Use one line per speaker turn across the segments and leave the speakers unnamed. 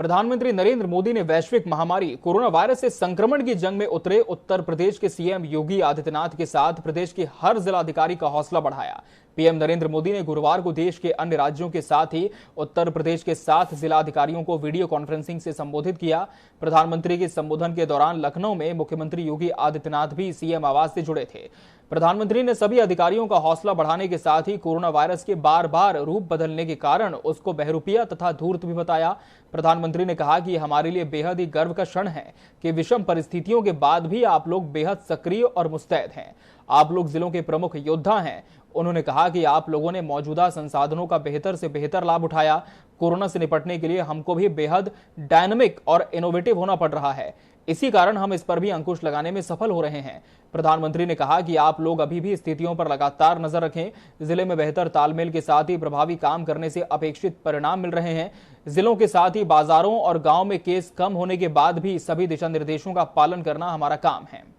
प्रधानमंत्री नरेंद्र मोदी ने वैश्विक महामारी कोरोना वायरस से संक्रमण की जंग में उतरे उत्तर प्रदेश के सीएम योगी आदित्यनाथ के साथ प्रदेश के हर जिलाधिकारी का हौसला बढ़ाया। पीएम नरेंद्र मोदी ने गुरुवार को देश के अन्य राज्यों के साथ ही उत्तर प्रदेश के 7 जिलाधिकारियों को वीडियो कॉन्फ्रेंसिंग से संबोधित किया। प्रधानमंत्री के संबोधन के दौरान लखनऊ में मुख्यमंत्री योगी आदित्यनाथ भी सीएम आवास से जुड़े थे। प्रधानमंत्री ने सभी अधिकारियों का हौसला बढ़ाने के साथ ही कोरोना वायरस के बार बार रूप बदलने के कारण उसको बहरूपिया तथा धूर्त भी बताया। प्रधानमंत्री ने कहा कि हमारे लिए बेहद ही गर्व का क्षण है कि विषम परिस्थितियों के बाद भी आप लोग बेहद सक्रिय और मुस्तैद हैं। आप लोग जिलों के प्रमुख योद्धा हैं। उन्होंने कहा कि आप लोगों ने मौजूदा संसाधनों का बेहतर से बेहतर लाभ उठाया। कोरोना से निपटने के लिए हमको भी बेहद डायनामिक और इनोवेटिव होना पड़ रहा है। इसी कारण हम इस पर भी अंकुश लगाने में सफल हो रहे हैं। प्रधानमंत्री ने कहा कि आप लोग अभी भी स्थितियों पर लगातार नजर रखें। जिले में बेहतर तालमेल के साथ ही प्रभावी काम करने से अपेक्षित परिणाम मिल रहे हैं। जिलों के साथ ही बाजारों और गांव में केस कम होने के बाद भी सभी दिशा निर्देशों का पालन करना हमारा काम है।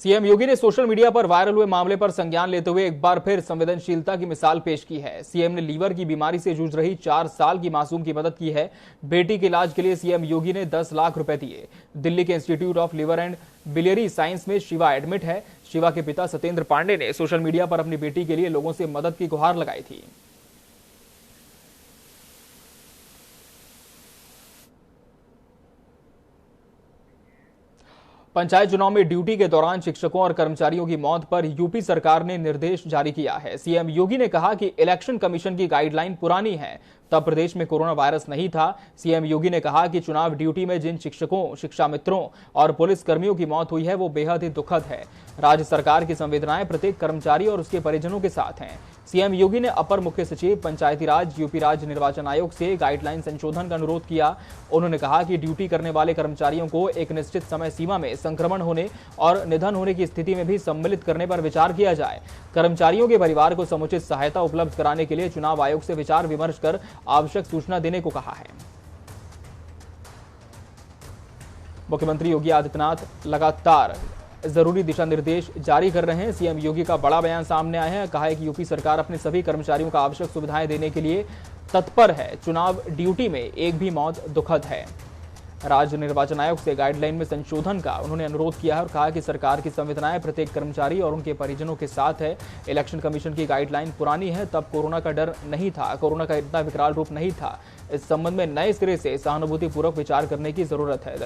सीएम योगी ने सोशल मीडिया पर वायरल हुए मामले पर संज्ञान लेते हुए एक बार फिर संवेदनशीलता की मिसाल पेश की है। सीएम ने लीवर की बीमारी से जूझ रही 4 साल की मासूम की मदद की है। बेटी के इलाज के लिए सीएम योगी ने 10 लाख रुपए दिए। दिल्ली के institute of liver and biliary science में शिवा एडमिट है। शिवा के पिता सत्येंद्र पांडे ने सोशल मीडिया पर अपनी बेटी के लिए लोगों से मदद की गुहार लगाई थी। पंचायत चुनाव में ड्यूटी के दौरान शिक्षकों और कर्मचारियों की मौत पर यूपी सरकार ने निर्देश जारी किया है। सीएम योगी ने कहा कि इलेक्शन कमीशन की गाइडलाइन पुरानी है, तब प्रदेश में कोरोना वायरस नहीं था। सीएम योगी ने कहा कि चुनाव ड्यूटी में जिन शिक्षकों, शिक्षा मित्रों और पुलिस कर्मियों की मौत हुई है वो बेहद ही दुखद है। राज्य सरकार की संवेदनाएं प्रत्येक कर्मचारी और उसके परिजनों के साथ हैं। सीएम योगी ने अपर मुख्य सचिव पंचायती राज यूपी राज्य निर्वाचन आयोग से गाइडलाइन संशोधन का अनुरोध किया। उन्होंने कहा कि ड्यूटी करने वाले कर्मचारियों को एक निश्चित समय सीमा में संक्रमण होने और निधन होने की स्थिति में भी सम्मिलित करने पर विचार किया जाए। कर्मचारियों के परिवार को समुचित सहायता उपलब्ध कराने के लिए चुनाव आयोग से विचार विमर्श कर आवश्यक सूचना देने को कहा है। मुख्यमंत्री योगी आदित्यनाथ लगातार जरूरी दिशा निर्देश जारी कर रहे हैं। सीएम योगी का बड़ा बयान सामने आया है। कहा है कि यूपी सरकार अपने सभी कर्मचारियों को आवश्यक सुविधाएं देने के लिए तत्पर है। चुनाव ड्यूटी में एक भी मौत दुखद है। राज्य निर्वाचन आयोग से गाइडलाइन में संशोधन का उन्होंने अनुरोध किया है और कहा कि सरकार की संवेदनाएं प्रत्येक कर्मचारी और उनके परिजनों के साथ है। इलेक्शन कमीशन की गाइडलाइन पुरानी है, तब कोरोना का डर नहीं था, कोरोना का इतना विकराल रूप नहीं था। इस संबंध में नए सिरे से सहानुभूतिपूर्वक विचार करने की जरूरत है।